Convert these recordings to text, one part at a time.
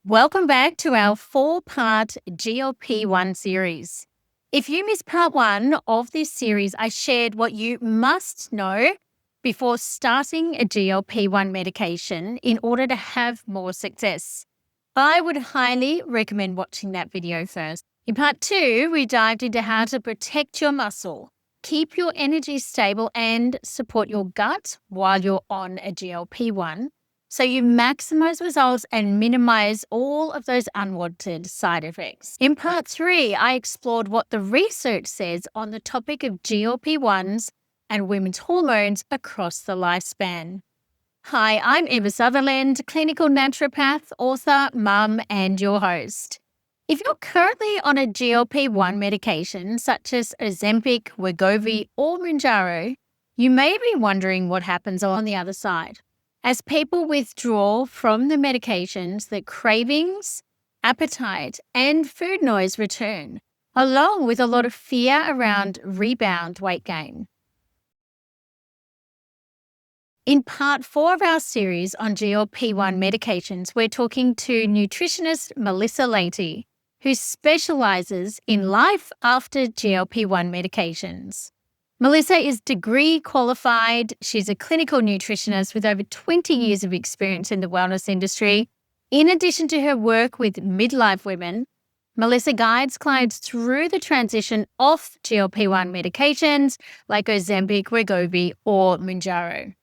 Welcome back to our 4-part GLP-1 series. If you missed part 1 of this series, I shared what you must know before starting a GLP-1 medication in order to have more success. I would highly recommend watching that video first. In part 2, we dived into how to protect your muscle, keep your energy stable, and support your gut while you're on a GLP-1. So you maximize results and minimize all of those unwanted side effects. In part 3, I explored what the research says on the topic of GLP-1s and women's hormones across the lifespan. Hi, I'm Emma Sutherland, clinical naturopath, author, mum, and your host. If you're currently on a GLP-1 medication such as Ozempic, Wegovy, or Mounjaro, you may be wondering what happens on the other side. As people withdraw from the medications, the cravings, appetite, and food noise return, along with a lot of fear around rebound weight gain. In part 4 of our series on GLP-1 medications, we're talking to nutritionist Melissa Laity, who specialises in life after GLP-1 medications. Melissa is degree qualified. She's a clinical nutritionist with over 20 years of experience in the wellness industry. In addition to her work with midlife women, Melissa guides clients through the transition off GLP-1 medications like Ozempic, Wegovy, or Mounjaro.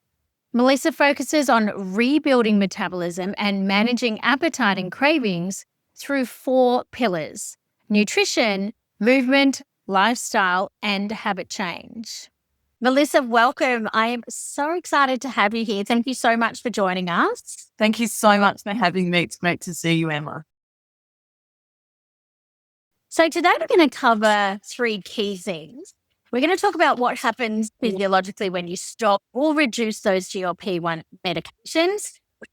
Melissa focuses on rebuilding metabolism and managing appetite and cravings through 4 pillars: nutrition, movement, lifestyle, and habit change. Melissa, welcome. I am so excited to have you here. Thank you so much for joining us. Thank you so much for having me. It's great to see you, Emma. So today we're going to cover 3 key things. We're going to talk about what happens physiologically when you stop or reduce those GLP-1 medications.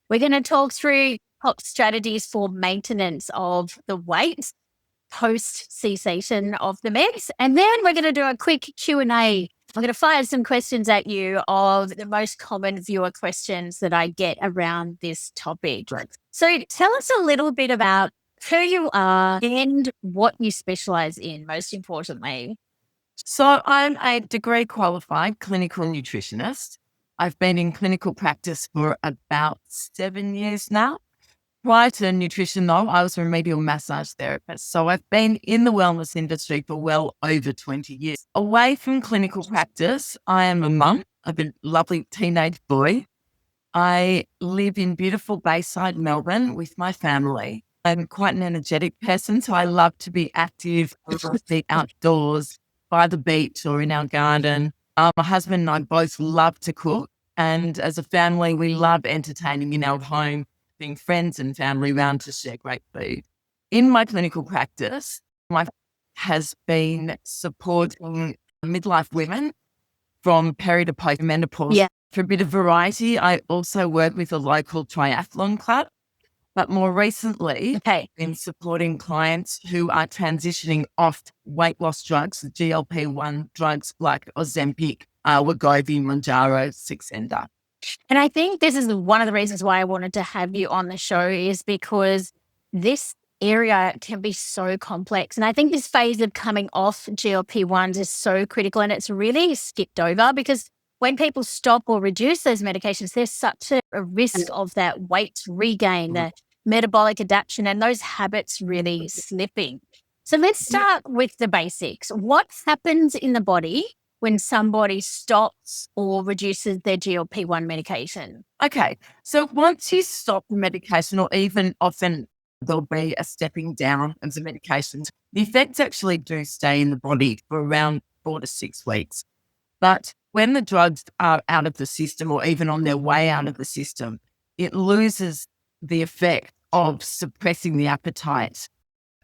We're going to talk through top strategies for maintenance of the weight post cessation of the meds, and then we're going to do a quick Q&A. I'm going to fire some questions at you of the most common viewer questions that I get around this topic. Right. So tell us a little bit about who you are and what you specialize in, most importantly. So I'm a degree qualified clinical nutritionist. I've been in clinical practice for about 7 years now. Prior to nutrition, though, I was a remedial massage therapist. So I've been in the wellness industry for well over 20 years. Away from clinical practice, I am a mum of a lovely teenage boy. I live in beautiful Bayside, Melbourne with my family. I'm quite an energetic person, so I love to be active, be outdoors, by the beach or in our garden. My husband and I both love to cook. And as a family, we love entertaining in our home, being friends and family around to share great food. In my clinical practice, my has been supporting midlife women from peri to postmenopause. Yeah. For a bit of variety, I also work with a local triathlon club, but more recently, Okay. been supporting clients who are transitioning off weight loss drugs, GLP-1 drugs like Ozempic, Wegovy, Mounjaro, Saxenda. And I think this is one of the reasons why I wanted to have you on the show, is because this area can be so complex. And I think this phase of coming off GLP-1s is so critical, and it's really skipped over because when people stop or reduce those medications, there's such a risk of that weight regain, the metabolic adaptation, and those habits really slipping. So let's start with the basics. What happens in the body when somebody stops or reduces their GLP-1 medication? Okay, so once you stop the medication, or even often there'll be a stepping down of the medications, the effects actually do stay in the body for around 4 to 6 weeks. But when the drugs are out of the system or even on their way out of the system, it loses the effect of suppressing the appetite,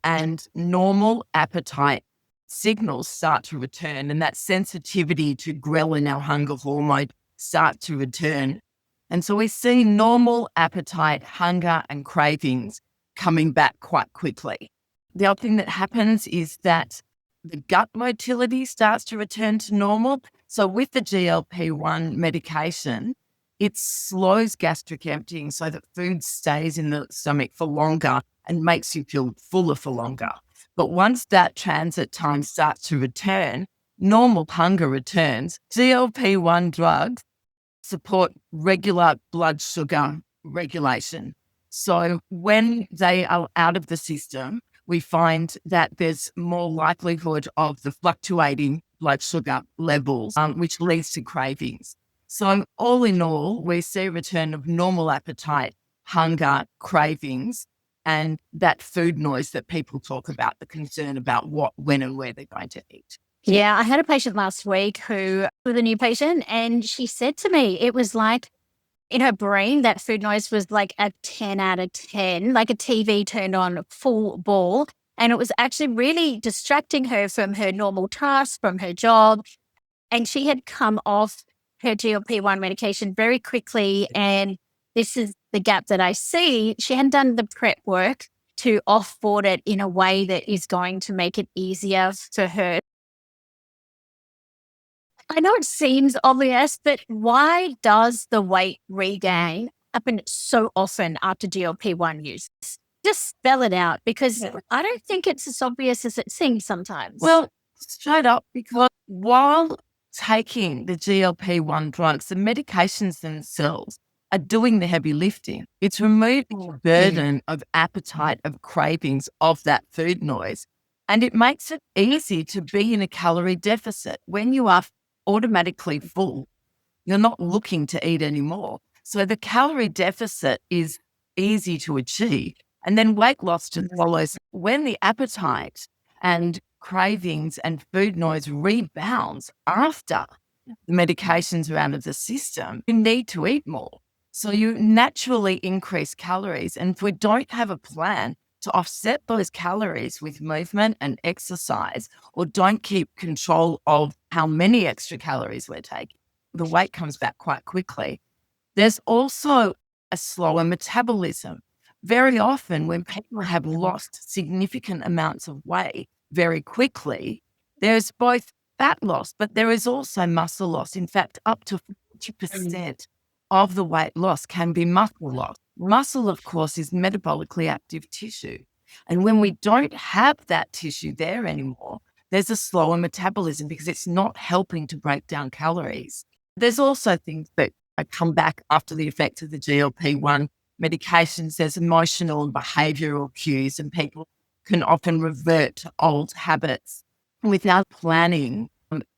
and normal appetite signals start to return, and that sensitivity to ghrelin, our hunger hormone, start to return. And so we see normal appetite, hunger, and cravings coming back quite quickly. The other thing that happens is that the gut motility starts to return to normal. So with the GLP-1 medication, it slows gastric emptying so that food stays in the stomach for longer and makes you feel fuller for longer. But once that transit time starts to return, normal hunger returns. GLP-1 drugs support regular blood sugar regulation. So when they are out of the system, we find that there's more likelihood of the fluctuating blood sugar levels, which leads to cravings. So all in all, we see a return of normal appetite, hunger, cravings, and that food noise that people talk about, the concern about what, when, and where they're going to eat. Yeah, I had a patient last week who was a new patient, and she said to me, it was like in her brain, that food noise was like a 10 out of 10, like a TV turned on full ball. And it was actually really distracting her from her normal tasks, from her job. And she had come off her GLP-1 medication very quickly. And this is the gap that I see. She hadn't done the prep work to offboard it in a way that is going to make it easier for her. I know it seems obvious, but why does the weight regain happen so often after GLP-1 use? Just spell it out, because I don't think it's as obvious as it seems sometimes. Well, straight up, because while taking the GLP-1 drugs, the medications themselves are doing the heavy lifting. It's removing the burden of appetite, of cravings, of that food noise. And it makes it easy to be in a calorie deficit. When you are automatically full, you're not looking to eat anymore. So the calorie deficit is easy to achieve. And then weight loss just follows. When the appetite and cravings and food noise rebounds after the medications are out of the system, you need to eat more. So you naturally increase calories. And if we don't have a plan to offset those calories with movement and exercise, or don't keep control of how many extra calories we're taking, the weight comes back quite quickly. There's also a slower metabolism. Very often when people have lost significant amounts of weight very quickly, there's both fat loss, but there is also muscle loss. In fact, up to 40% of the weight loss can be muscle loss. Muscle, of course, is metabolically active tissue. And when we don't have that tissue there anymore, there's a slower metabolism because it's not helping to break down calories. There's also things that come back after the effects of the GLP-1 medications. There's emotional and behavioral cues, and people can often revert to old habits without planning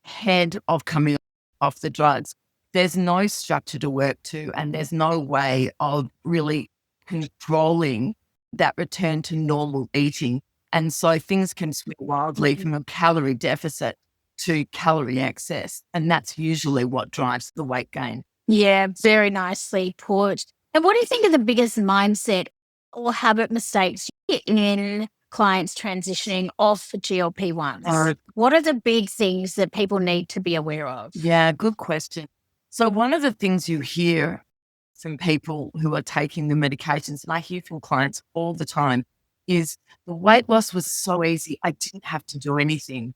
ahead of coming off the drugs. There's no structure to work to, and there's no way of really controlling that return to normal eating. And so things can swing wildly from a calorie deficit to calorie excess. And that's usually what drives the weight gain. Yeah, very nicely put. And what do you think are the biggest mindset or habit mistakes in clients transitioning off GLP-1s? What are the big things that people need to be aware of? Yeah, good question. So one of the things you hear from people who are taking the medications, and I hear from clients all the time, is the weight loss was so easy, I didn't have to do anything.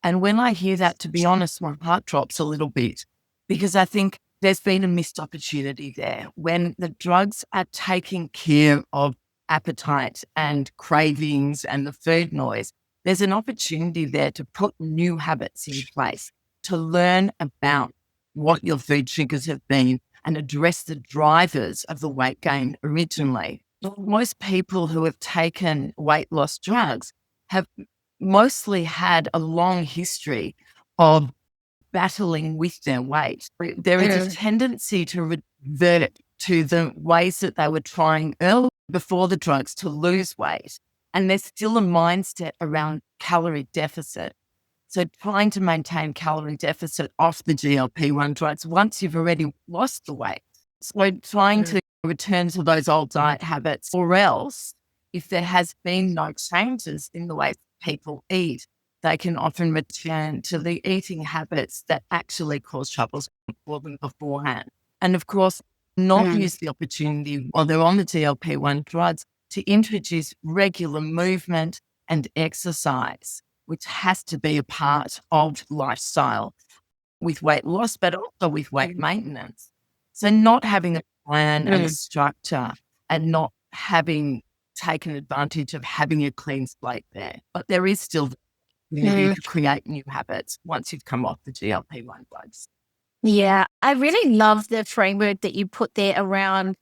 And when I hear that, to be honest, my heart drops a little bit, because I think there's been a missed opportunity there. When the drugs are taking care of appetite and cravings and the food noise, there's an opportunity there to put new habits in place, to learn about what your food triggers have been and address the drivers of the weight gain originally. Most people who have taken weight loss drugs have mostly had a long history of battling with their weight. There is a tendency to revert to the ways that they were trying early before the drugs to lose weight. And there's still a mindset around calorie deficit. So trying to maintain calorie deficit off the GLP-1 drugs once you've already lost the weight. So trying to return to those old diet habits, or else if there has been no changes in the way people eat, they can often return to the eating habits that actually cause troubles for them beforehand. And of course, not use the opportunity while they're on the GLP-1 drugs to introduce regular movement and exercise, which has to be a part of lifestyle with weight loss, but also with weight maintenance. So not having a plan and a structure and not having taken advantage of having a clean slate there. But there is still the ability to create new habits once you've come off the GLP-1 drugs. Yeah, I really love the framework that you put there around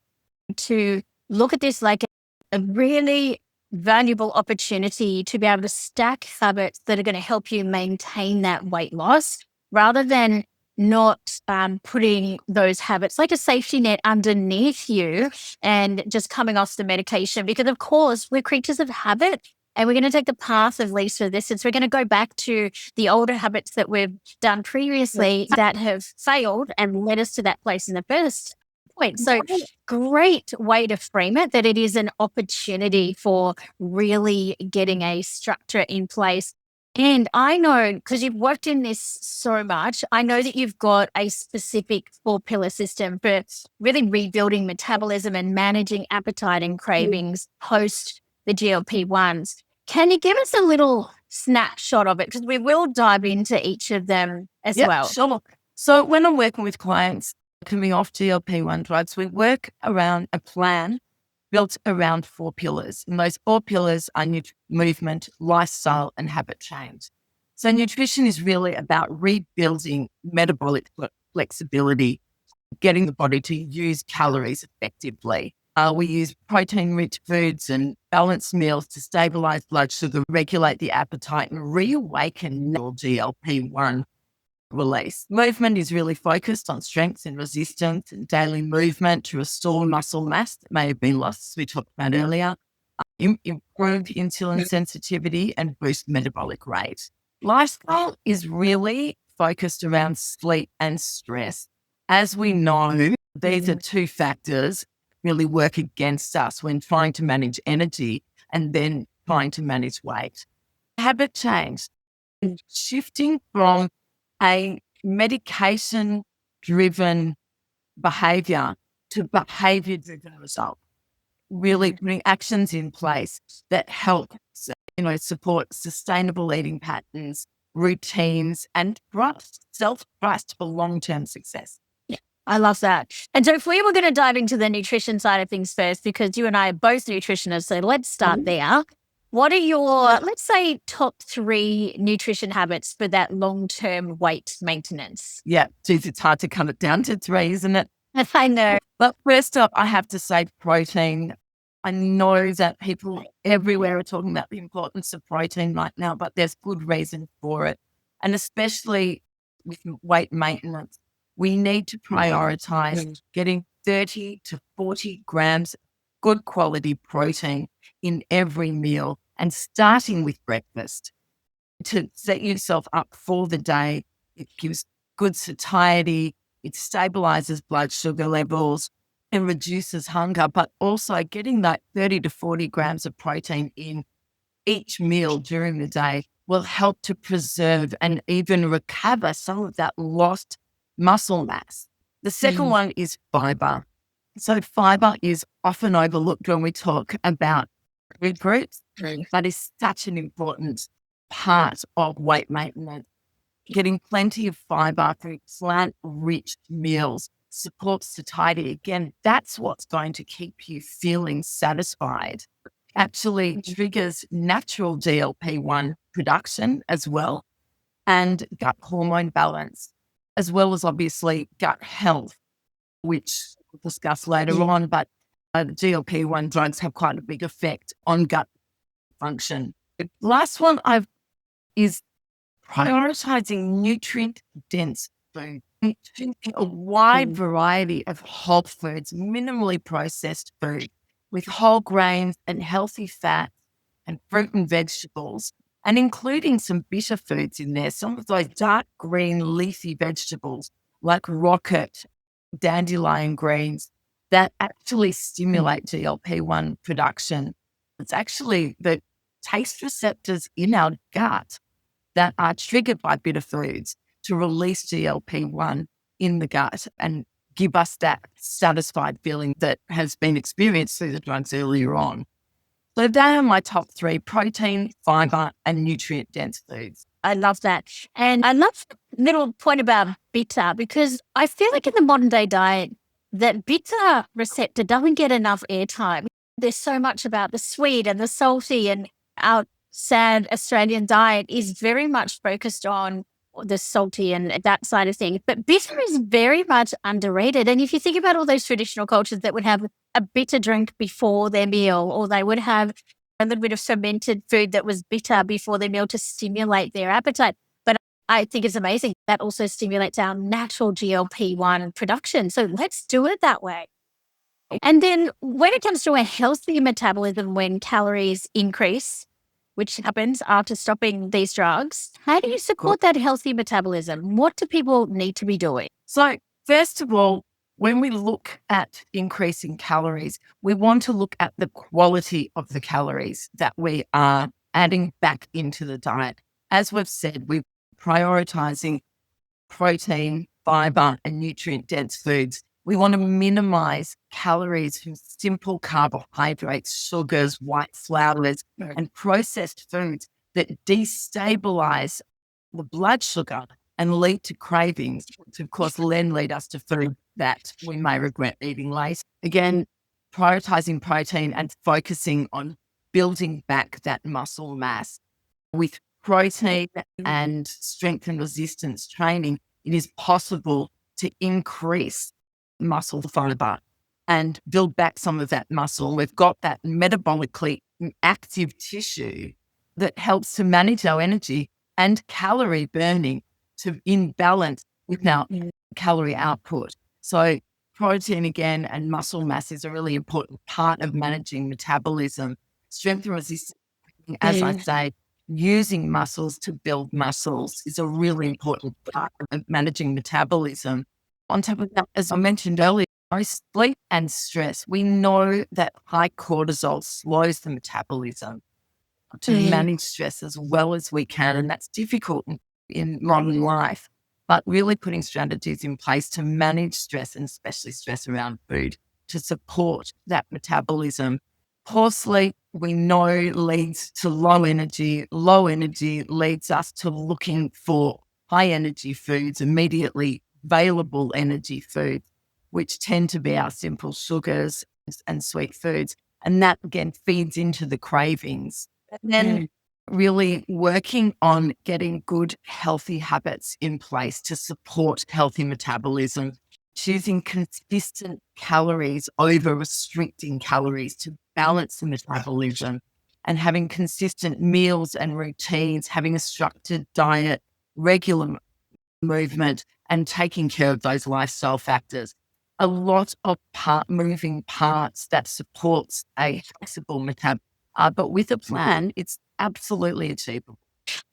to look at this like a really valuable opportunity to be able to stack habits that are going to help you maintain that weight loss rather than not putting those habits like a safety net underneath you and just coming off the medication. Because, of course, we're creatures of habit. And we're going to take the path of least resistance. We're going to go back to the older habits that we've done previously that have failed and led us to that place in the first point. So great way to frame it, that it is an opportunity for really getting a structure in place. And I know, because you've worked in this so much, I know that you've got a specific 4-pillar system for really rebuilding metabolism and managing appetite and cravings post the GLP-1s. Can you give us a little snapshot of it? Because we will dive into each of them as well. Sure. So when I'm working with clients coming off GLP-1 drugs, we work around a plan built around 4 pillars. And those 4 pillars are movement, lifestyle, and habit change. So nutrition is really about rebuilding metabolic flexibility, getting the body to use calories effectively. We use protein-rich foods and balanced meals to stabilize blood sugar, regulate the appetite, and reawaken GLP-1 release. Movement is really focused on strength and resistance and daily movement to restore muscle mass that may have been lost, as we talked about earlier, improve insulin sensitivity, and boost metabolic rate. Lifestyle is really focused around sleep and stress. As we know, these are 2 factors really work against us when trying to manage energy and then trying to manage weight. Habit change, shifting from a medication-driven behavior to behavior-driven result. Really putting actions in place that help, support sustainable eating patterns, routines, and self-trust for long-term success. I love that. And so if we were going to dive into the nutrition side of things first, because you and I are both nutritionists, so let's start there. What are your, let's say, top 3 nutrition habits for that long-term weight maintenance? Yeah, geez, it's hard to cut it down to 3, isn't it? I know. But first up, I have to say protein. I know that people everywhere are talking about the importance of protein right now, but there's good reason for it. And especially with weight maintenance, we need to prioritize getting 30 to 40 grams of good quality protein in every meal and starting with breakfast to set yourself up for the day. It gives good satiety, it stabilizes blood sugar levels and reduces hunger, but also getting that 30 to 40 grams of protein in each meal during the day will help to preserve and even recover some of that lost muscle mass. The second one is fiber. So fiber is often overlooked when we talk about food groups, but is such an important part of weight maintenance. Getting plenty of fiber through plant-rich meals supports satiety. Again, that's what's going to keep you feeling satisfied. Actually triggers natural GLP-1 production as well, and gut hormone balance, as well as obviously gut health, which we'll discuss later on. But the GLP-1 drugs have quite a big effect on gut function. The last one is prioritizing nutrient-dense food, a wide variety of whole foods, minimally processed food with whole grains and healthy fats and fruit and vegetables, and including some bitter foods in there, some of those dark green leafy vegetables like rocket, dandelion greens that actually stimulate GLP-1 production. It's actually the taste receptors in our gut that are triggered by bitter foods to release GLP-1 in the gut and give us that satisfied feeling that has been experienced through the drugs earlier on. So they are my top 3: protein, fiber, and nutrient-dense foods. I love that. And I love the little point about bitter, because I feel like in the modern day diet, that bitter receptor doesn't get enough airtime. There's so much about the sweet and the salty, and our sad Australian diet is very much focused on the salty and that side of things. But bitter is very much underrated. And if you think about all those traditional cultures that would have a bitter drink before their meal, or they would have a little bit of fermented food that was bitter before their meal to stimulate their appetite. But I think it's amazing. That also stimulates our natural GLP-1 production. So let's do it that way. And then when it comes to a healthy metabolism, when calories increase, which happens after stopping these drugs, how do you support that healthy metabolism? What do people need to be doing? So, first of all, when we look at increasing calories, we want to look at the quality of the calories that we are adding back into the diet. As we've said, we're prioritizing protein, fiber, and nutrient-dense foods. We want to minimize calories from simple carbohydrates, sugars, white flours, and processed foods that destabilize the blood sugar and lead to cravings, which of course then lead us to food that we may regret eating later. Again, prioritizing protein and focusing on building back that muscle mass. With protein and strength and resistance training, it is possible to increase muscle fiber and build back some of that muscle. We've got that metabolically active tissue that helps to manage our energy and calorie burning to in balance with our calorie output. So protein again and muscle mass is a really important part of managing metabolism. Strength and resistance, as I say, using muscles to build muscles is a really important part of managing metabolism. On top of that, as I mentioned earlier, sleep and stress. We know that high cortisol slows the metabolism to manage stress as well as we can. And that's difficult in modern life, but really putting strategies in place to manage stress, and especially stress around food, to support that metabolism. Poor sleep, we know, leads to low energy. Low energy leads us to looking for high energy foods, immediately available energy foods, which tend to be our simple sugars and sweet foods. And that again feeds into the cravings. And then really working on getting good, healthy habits in place to support healthy metabolism, choosing consistent calories over restricting calories to balance the metabolism, and having consistent meals and routines, having a structured diet, regular movement, and taking care of those lifestyle factors. A lot of moving parts that supports a flexible metabolism. But with a plan, it's absolutely achievable.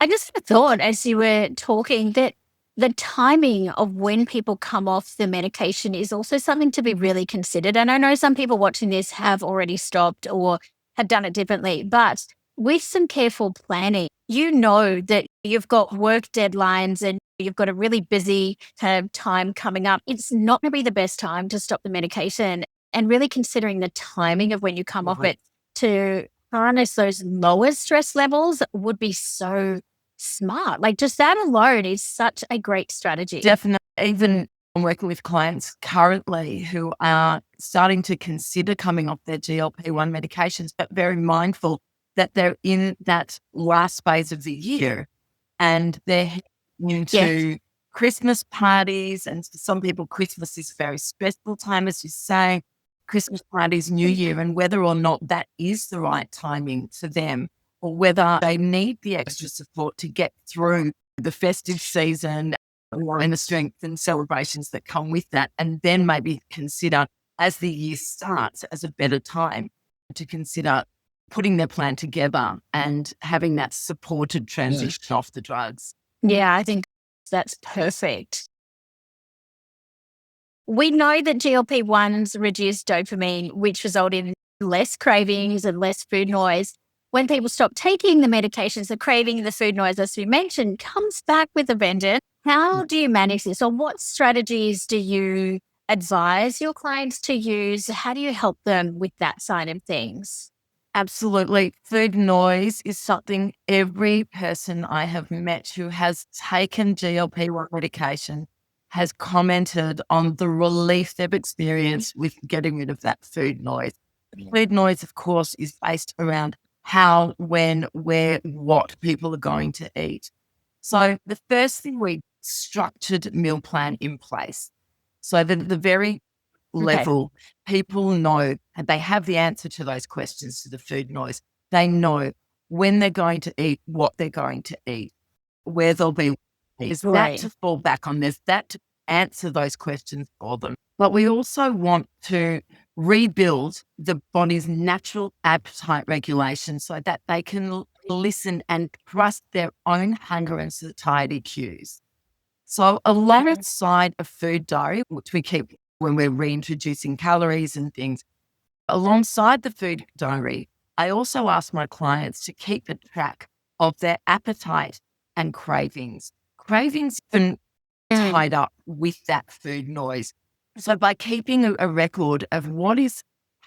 I just thought as you were talking that the timing of when people come off the medication is also something to be really considered. And I know some people watching this have already stopped or have done it differently, but with some careful planning, you know that you've got work deadlines and you've got a really busy kind of time coming up. It's not going to be the best time to stop the medication, and really considering the timing of when you come off it to harness those lower stress levels would be so smart. Like just that alone is such a great strategy. Definitely. Even I'm working with clients currently who are starting to consider coming off their GLP-1 medications, but very mindful that they're in that last phase of the year and they're heading into Christmas parties. And for some people, Christmas is a very stressful time, as you say. Christmas parties, New Year, and whether or not that is the right timing for them, or whether they need the extra support to get through the festive season and the strength and celebrations that come with that, and then maybe consider as the year starts as a better time to consider putting their plan together and having that supported transition off the drugs. Yeah, I think that's perfect. We know that GLP-1s reduce dopamine, which result in less cravings and less food noise. When people stop taking the medications, the craving and the food noise, as we mentioned, comes back with a vengeance. How do you manage this, or what strategies do you advise your clients to use? How do you help them with that side of things? Absolutely. Food noise is something every person I have met who has taken GLP-1 medication has commented on the relief they've experienced with getting rid of that food noise. Food noise, of course, is based around how, when, where, what people are going to eat. So the first thing, we structured meal plan in place. So that the very level, people know, and they have the answer to those questions, to the food noise. They know when they're going to eat, what they're going to eat, where they'll be. There's that to fall back on. There's that to answer those questions for them. But we also want to rebuild the body's natural appetite regulation so that they can listen and trust their own hunger and satiety cues. So alongside a food diary, which we keep when we're reintroducing calories and things, alongside the food diary, I also ask my clients to keep a track of their appetite and cravings. Cravings can tied up with that food noise. So by keeping a record of what is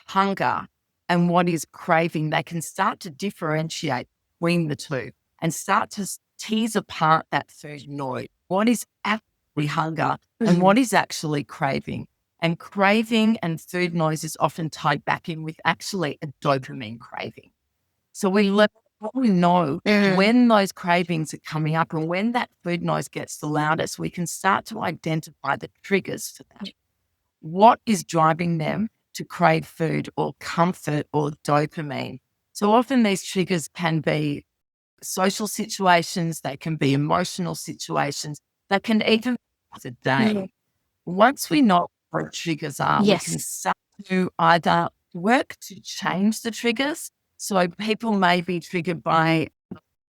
hunger and what is craving, they can start to differentiate between the two and start to tease apart that food noise. What is actually hunger and what is actually craving? And craving and food noise is often tied back in with actually a dopamine craving. So we know when those cravings are coming up and when that food noise gets the loudest, we can start to identify the triggers for that. What is driving them to crave food or comfort or dopamine? So often these triggers can be social situations, they can be emotional situations, they can even be the day. Once we know what triggers are, we can start to either work to change the triggers. So people may be triggered by,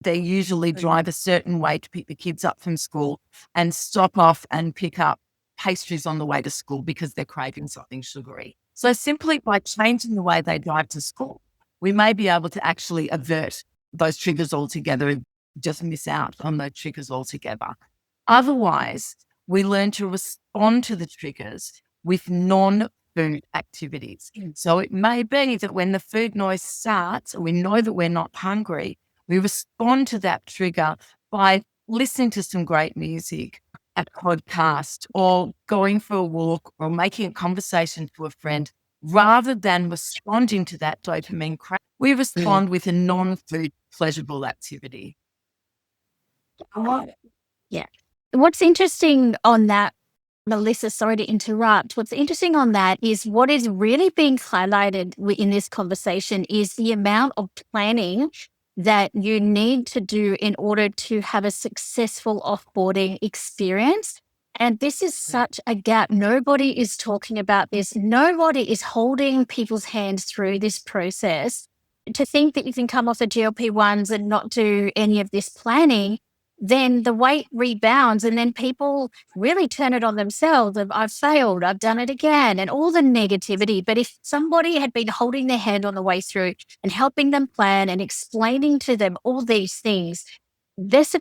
they usually drive a certain way to pick the kids up from school and stop off and pick up pastries on the way to school because they're craving something sugary. So simply by changing the way they drive to school, we may be able to actually avert those triggers altogether and just miss out on those triggers altogether. Otherwise, we learn to respond to the triggers with non-food activities. So it may be that when the food noise starts, we know that we're not hungry, we respond to that trigger by listening to some great music, a podcast, or going for a walk, or making a conversation to a friend. Rather than responding to that dopamine crash, we respond with a non-food pleasurable activity. Yeah. What's interesting on that, Melissa, sorry to interrupt. What's interesting on that is what is really being highlighted in this conversation is the amount of planning that you need to do in order to have a successful offboarding experience. And this is such a gap. Nobody is talking about this. Nobody is holding people's hands through this process. To think that you can come off the GLP-1s and not do any of this planning, then the weight rebounds and then people really turn it on themselves of, I've failed, I've done it again, and all the negativity. But if somebody had been holding their hand on the way through and helping them plan and explaining to them all these things, there's a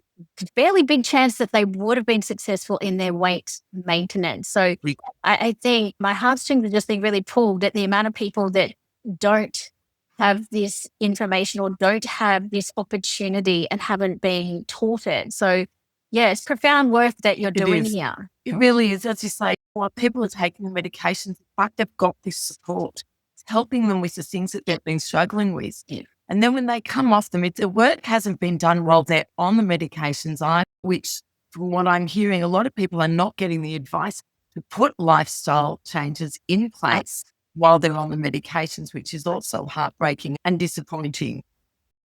fairly big chance that they would have been successful in their weight maintenance. So I think my heartstrings are just being really pulled at the amount of people that don't have this information or don't have this opportunity and haven't been taught it. So yeah, it's profound work that you're doing here. It really is. As you say, while people are taking the medications, in fact, they've got this support. It's helping them with the things that they've been struggling with. Yeah. And then when they come off them, the work hasn't been done while they're on the medications, which from what I'm hearing, a lot of people are not getting the advice to put lifestyle changes in place while they're on the medications, which is also heartbreaking and disappointing.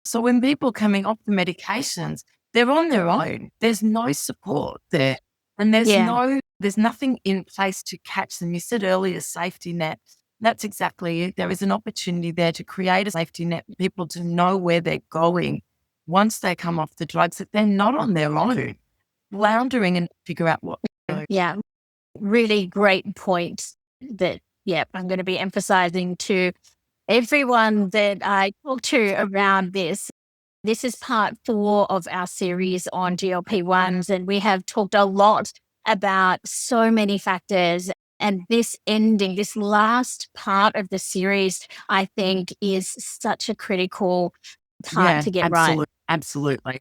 So when people are coming off the medications, they're on their own. There's no support there. And there's nothing in place to catch them. You said earlier, safety net. That's exactly it. There is an opportunity there to create a safety net for people to know where they're going once they come off the drugs, that they're not on their own, floundering and figure out what to do. Yeah, really great point that, I'm going to be emphasizing to everyone that I talk to around this. This is part 4 of our series on GLP-1s, and we have talked a lot about so many factors. And this last part of the series, I think is such a critical part to get right. Absolutely.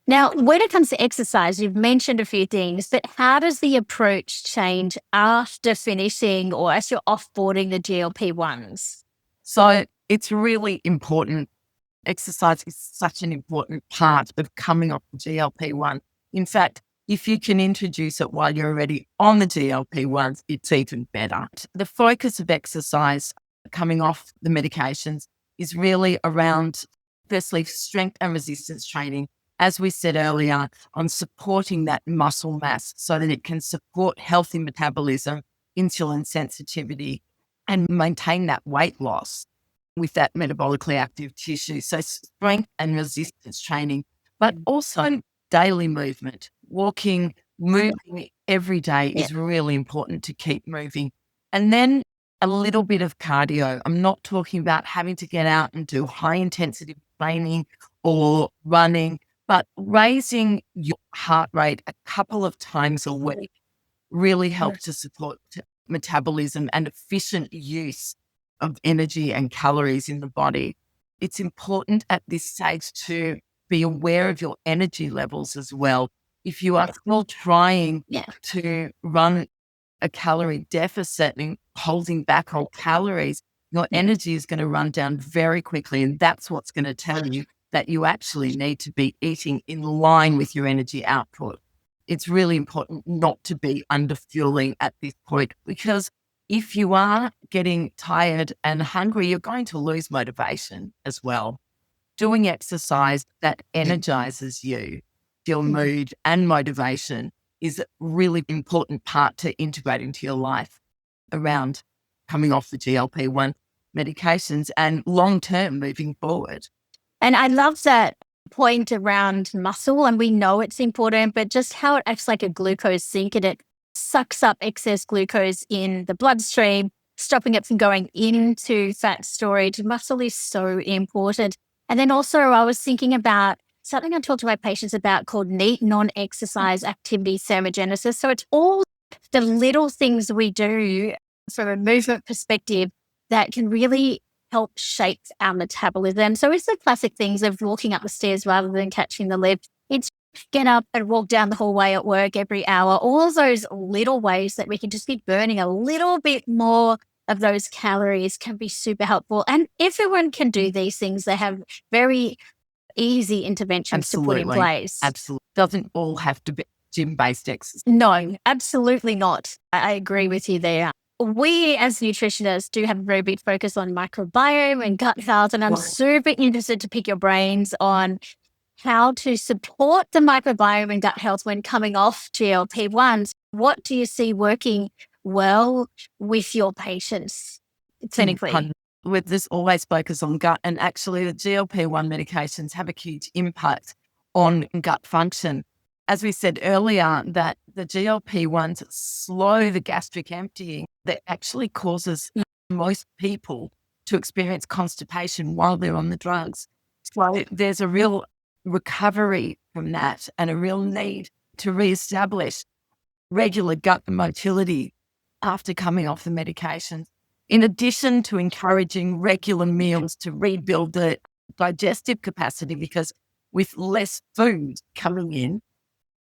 Now, when it comes to exercise, you've mentioned a few things, but how does the approach change after finishing or as you're offboarding the GLP-1s? So it's really important. Exercise is such an important part of coming off the GLP-1. In fact, if you can introduce it while you're already on the GLP-1s, it's even better. The focus of exercise coming off the medications is really around, firstly, strength and resistance training, as we said earlier, on supporting that muscle mass so that it can support healthy metabolism, insulin sensitivity, and maintain that weight loss with that metabolically active tissue. So strength and resistance training, but also daily movement, walking, moving every day is really important to keep moving. And then a little bit of cardio. I'm not talking about having to get out and do high intensity training or running, but raising your heart rate a couple of times a week really helps to support metabolism and efficient use of energy and calories in the body. It's important at this stage to be aware of your energy levels as well. If you are still trying to run a calorie deficit and holding back on calories, your energy is going to run down very quickly. And that's what's going to tell you that you actually need to be eating in line with your energy output. It's really important not to be underfueling at this point, because if you are getting tired and hungry, you're going to lose motivation as well. Doing exercise that energizes you, your mood and motivation is a really important part to integrate into your life around coming off the GLP-1 medications and long-term moving forward. And I love that point around muscle, and we know it's important, but just how it acts like a glucose sink and it sucks up excess glucose in the bloodstream, stopping it from going into fat storage. Muscle is so important. And then also I was thinking about something I talk to my patients about called NEAT, non-exercise activity thermogenesis. So it's all the little things we do from a movement perspective that can really help shape our metabolism. So it's the classic things of walking up the stairs rather than catching the lift. It's get up and walk down the hallway at work every hour. All of those little ways that we can just be burning a little bit more of those calories can be super helpful. And everyone can do these things. They have very easy interventions to put in place. Absolutely. Doesn't all have to be gym-based exercise. No, absolutely not. I agree with you there. We as nutritionists do have a very big focus on microbiome and gut health, and I'm super interested to pick your brains on how to support the microbiome and gut health when coming off GLP-1s. What do you see working well with your patients clinically? With this always focus on gut, and actually the GLP-1 medications have a huge impact on gut function. As we said earlier, that the GLP-1s slow the gastric emptying that actually causes most people to experience constipation while they're on the drugs. So there's a real recovery from that and a real need to reestablish regular gut motility after coming off the medications. In addition to encouraging regular meals to rebuild the digestive capacity, because with less food coming in,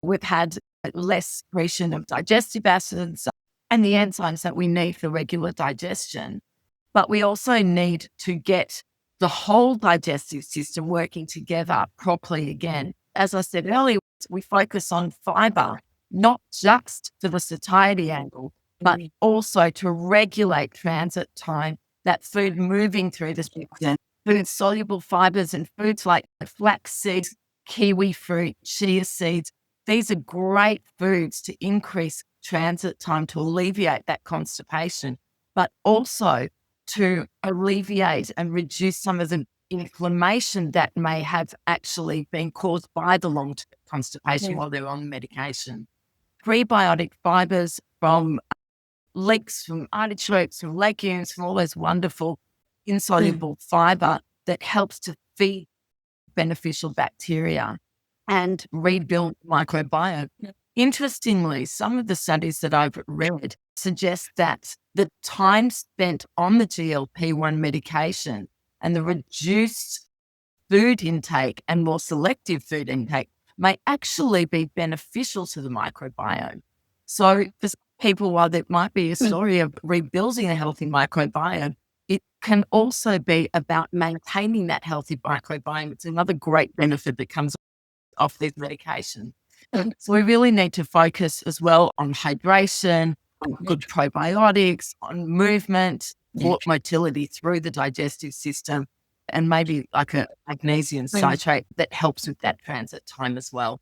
we've had less secretion of digestive acids and the enzymes that we need for regular digestion. But we also need to get the whole digestive system working together properly again. As I said earlier, we focus on fiber, not just for the satiety angle, but also to regulate transit time, that food moving through the system, food-soluble fibers and foods like flax seeds, kiwi fruit, chia seeds. These are great foods to increase transit time to alleviate that constipation, but also to alleviate and reduce some of the inflammation that may have actually been caused by the long-term constipation while they're on medication. Prebiotic fibers from leeks, from artichokes, from legumes, from all those wonderful insoluble fiber that helps to feed beneficial bacteria and rebuild microbiome. Interestingly, some of the studies that I've read suggest that the time spent on the GLP-1 medication and the reduced food intake and more selective food intake may actually be beneficial to the microbiome. So for some people, while there might be a story of rebuilding a healthy microbiome, it can also be about maintaining that healthy microbiome. It's another great benefit that comes off these medications. So we really need to focus as well on hydration, on good probiotics, on movement, motility through the digestive system, and maybe like a magnesium citrate that helps with that transit time as well.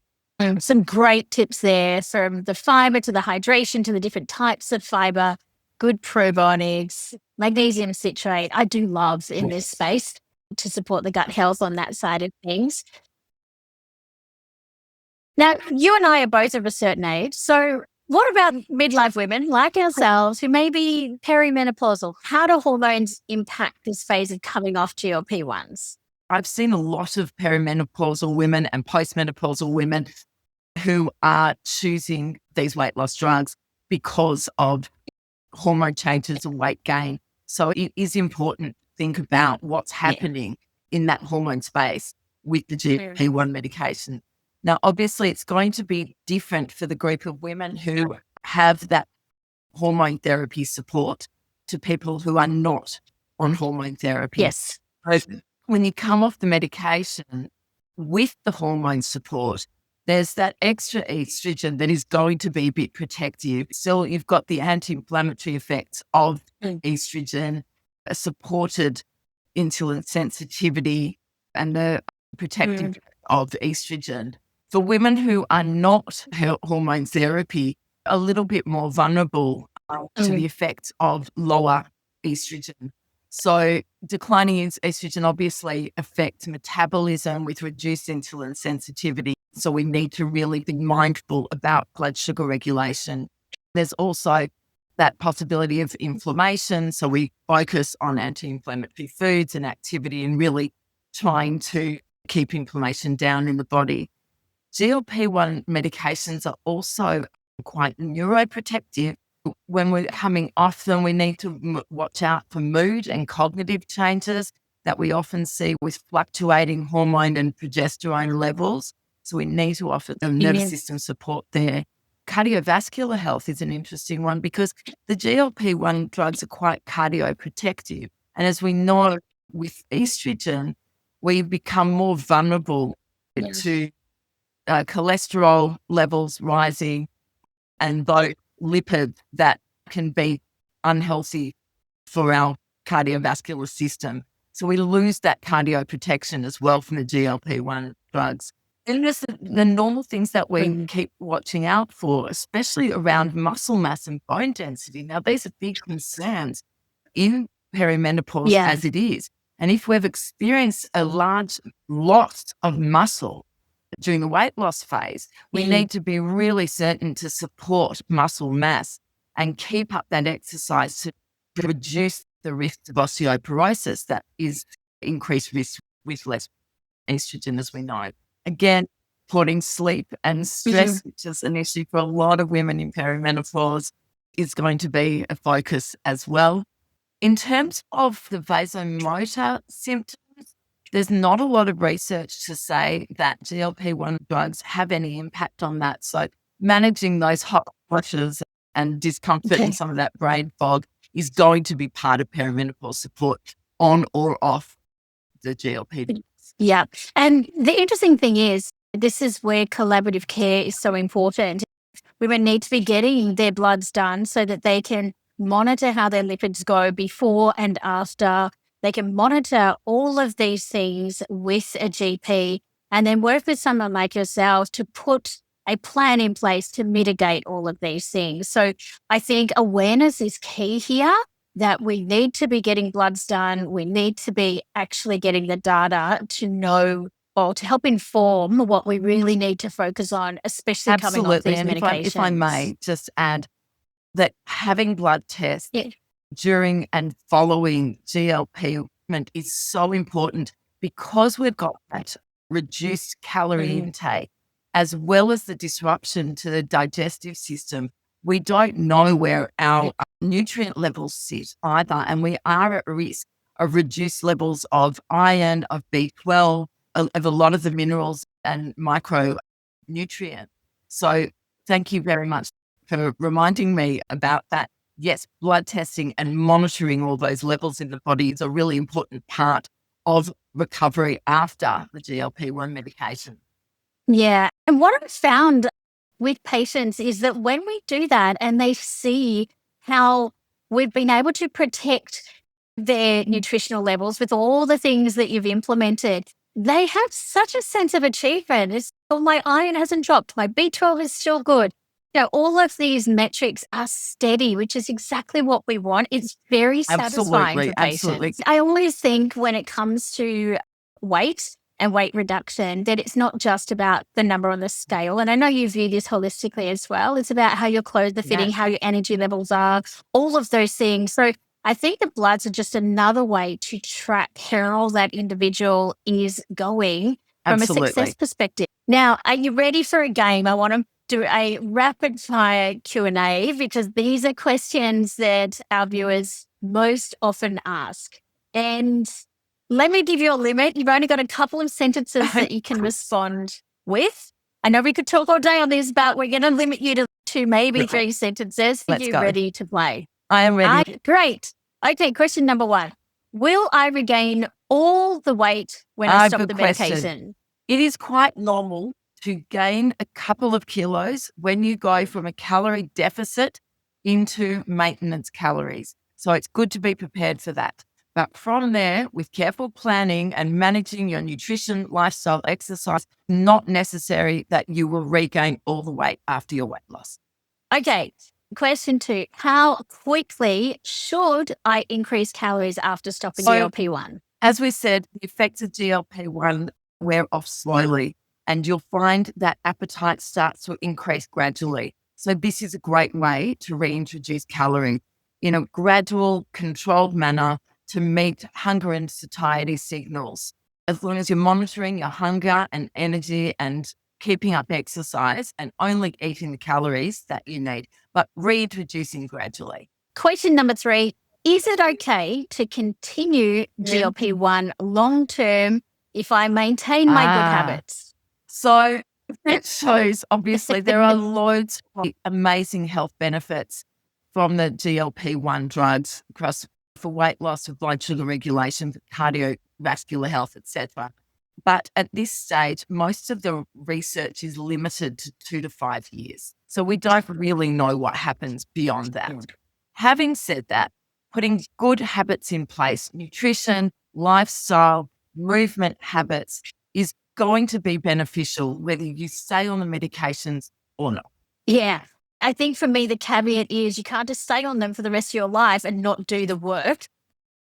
Some great tips there, from the fiber to the hydration to the different types of fiber, good probiotics, magnesium citrate. I do love in this space to support the gut health on that side of things. Now, you and I are both of a certain age. So what about midlife women like ourselves who may be perimenopausal? How do hormones impact this phase of coming off GLP-1s? I've seen a lot of perimenopausal women and postmenopausal women who are choosing these weight loss drugs because of hormone changes and weight gain. So it is important to think about what's happening in that hormone space with the GLP-1 medication. Now, obviously, it's going to be different for the group of women who have that hormone therapy support to people who are not on hormone therapy. Yes. When you come off the medication with the hormone support, there's that extra estrogen that is going to be a bit protective. So you've got the anti-inflammatory effects of estrogen, a supported insulin sensitivity, and the protective of estrogen. For women who are not hormone therapy, a little bit more vulnerable to the effects of lower estrogen. So declining estrogen obviously affects metabolism with reduced insulin sensitivity. So we need to really be mindful about blood sugar regulation. There's also that possibility of inflammation. So we focus on anti-inflammatory foods and activity and really trying to keep inflammation down in the body. GLP-1 medications are also quite neuroprotective. When we're coming off them, we need to watch out for mood and cognitive changes that we often see with fluctuating hormone and progesterone levels. So we need to offer the nervous system support there. Cardiovascular health is an interesting one because the GLP-1 drugs are quite cardioprotective. And as we know, with estrogen, we become more vulnerable to cholesterol levels rising and those lipids that can be unhealthy for our cardiovascular system. So we lose that cardio protection as well from the GLP-1 drugs. And just the normal things that we keep watching out for, especially around muscle mass and bone density. Now, these are big concerns in perimenopause as it is. And if we've experienced a large loss of muscle during the weight loss phase, we need to be really certain to support muscle mass and keep up that exercise to reduce the risk of osteoporosis that is increased risk with less estrogen, as we know. Again, putting sleep and stress, which is an issue for a lot of women in perimenopause, is going to be a focus as well. In terms of the vasomotor symptoms, there's not a lot of research to say that GLP-1 drugs have any impact on that. So managing those hot flushes and discomfort and some of that brain fog is going to be part of perimenopause support on or off the GLP. Yeah. And the interesting thing is, this is where collaborative care is so important. Women need to be getting their bloods done so that they can monitor how their lipids go before and after. They can monitor all of these things with a GP and then work with someone like yourself to put a plan in place to mitigate all of these things. So I think awareness is key here, that we need to be getting bloods done. We need to be actually getting the data to know or to help inform what we really need to focus on, especially coming off these medications. If I may just add that having blood tests during and following GLP is so important because we've got that reduced calorie intake as well as the disruption to the digestive system. We don't know where our nutrient levels sit either, and we are at risk of reduced levels of iron, of B12, of a lot of the minerals and micro nutrient. So thank you very much for reminding me about that. Yes, blood testing and monitoring all those levels in the body is a really important part of recovery after the GLP-1 medication. Yeah. And what I've found with patients is that when we do that and they see how we've been able to protect their nutritional levels with all the things that you've implemented, they have such a sense of achievement. It's, oh, my iron hasn't dropped. My B12 is still good. All of these metrics are steady, which is exactly what we want. It's very satisfying for patients. Absolutely. I always think when it comes to weight and weight reduction, that it's not just about the number on the scale. And I know you view this holistically as well. It's about how your clothes are fitting, how your energy levels are, all of those things. So I think the bloods are just another way to track how that individual is going from a success perspective. Now, are you ready for a game? I want to do a rapid fire Q&A because these are questions that our viewers most often ask. And let me give you a limit. You've only got a couple of sentences that you can respond with. I know we could talk all day on this, but we're going to limit you to maybe 3 sentences. Are you ready to play? I am ready. Great. Okay, question number 1. Will I regain all the weight when I stop the medication? It is quite normal to gain a couple of kilos when you go from a calorie deficit into maintenance calories. So it's good to be prepared for that. But from there, with careful planning and managing your nutrition, lifestyle, exercise, not necessary that you will regain all the weight after your weight loss. Okay. Question 2, how quickly should I increase calories after stopping GLP-1? As we said, the effects of GLP-1 wear off slowly, and you'll find that appetite starts to increase gradually. So this is a great way to reintroduce calorie in a gradual, controlled manner to meet hunger and satiety signals. As long as you're monitoring your hunger and energy and keeping up exercise and only eating the calories that you need, but reintroducing gradually. Question number 3, is it okay to continue GLP-1 long-term if I maintain my good habits? So it shows, obviously, there are loads of amazing health benefits from the GLP-1 drugs across for weight loss, for blood sugar regulation, for cardiovascular health, etc. But at this stage, most of the research is limited to 2 to 5 years. So we don't really know what happens beyond that. Having said that, putting good habits in place, nutrition, lifestyle, movement habits is going to be beneficial whether you stay on the medications or not. Yeah. I think for me, the caveat is you can't just stay on them for the rest of your life and not do the work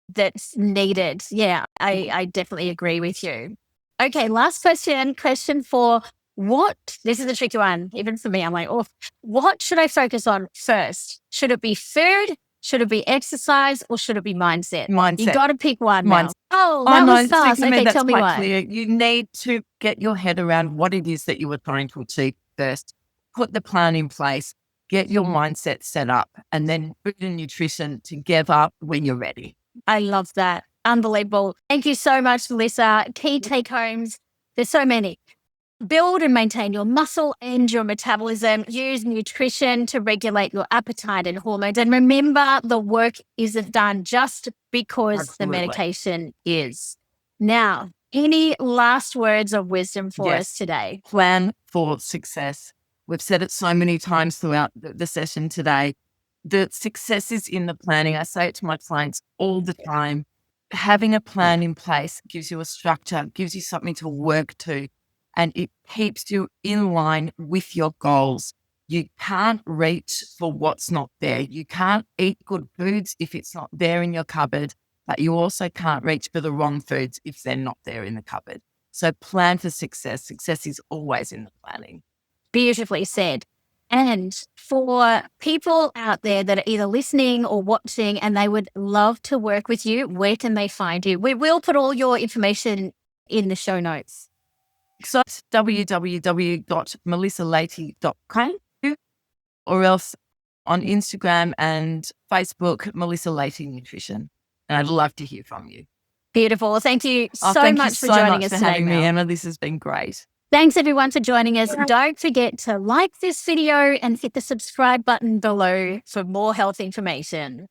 that's needed. Yeah, I definitely agree with you. Okay, last question. Question 4. This is a tricky one, even for me. I'm like, what should I focus on first? Should it be food? Should it be exercise? Or should it be mindset? Mindset. You got to pick one now. Oh, that was fast. Okay, tell me why. Clear. You need to get your head around what it is that you were trying to achieve first. Put the plan in place. Get your mindset set up, and then food and nutrition together when you're ready. I love that. Unbelievable. Thank you so much, Melissa. Key take homes. There's so many. Build and maintain your muscle and your metabolism. Use nutrition to regulate your appetite and hormones. And remember, the work isn't done just because the medication is. Now, any last words of wisdom for us today? Plan for success. We've said it so many times throughout the session today. The success is in the planning. I say it to my clients all the time. Having a plan in place gives you a structure, gives you something to work to, and it keeps you in line with your goals. You can't reach for what's not there. You can't eat good foods if it's not there in your cupboard, but you also can't reach for the wrong foods if they're not there in the cupboard. So plan for success. Success is always in the planning. Beautifully said. And for people out there that are either listening or watching and they would love to work with you, where can they find you? We will put all your information in the show notes. So it's www.melissalaity.com or else on Instagram and Facebook, Melissa Laity Nutrition. And I'd love to hear from you. Beautiful. Thank you so much for joining us today, having me, Emma. This has been great. Thanks everyone for joining us. Don't forget to like this video and hit the subscribe button below for more health information.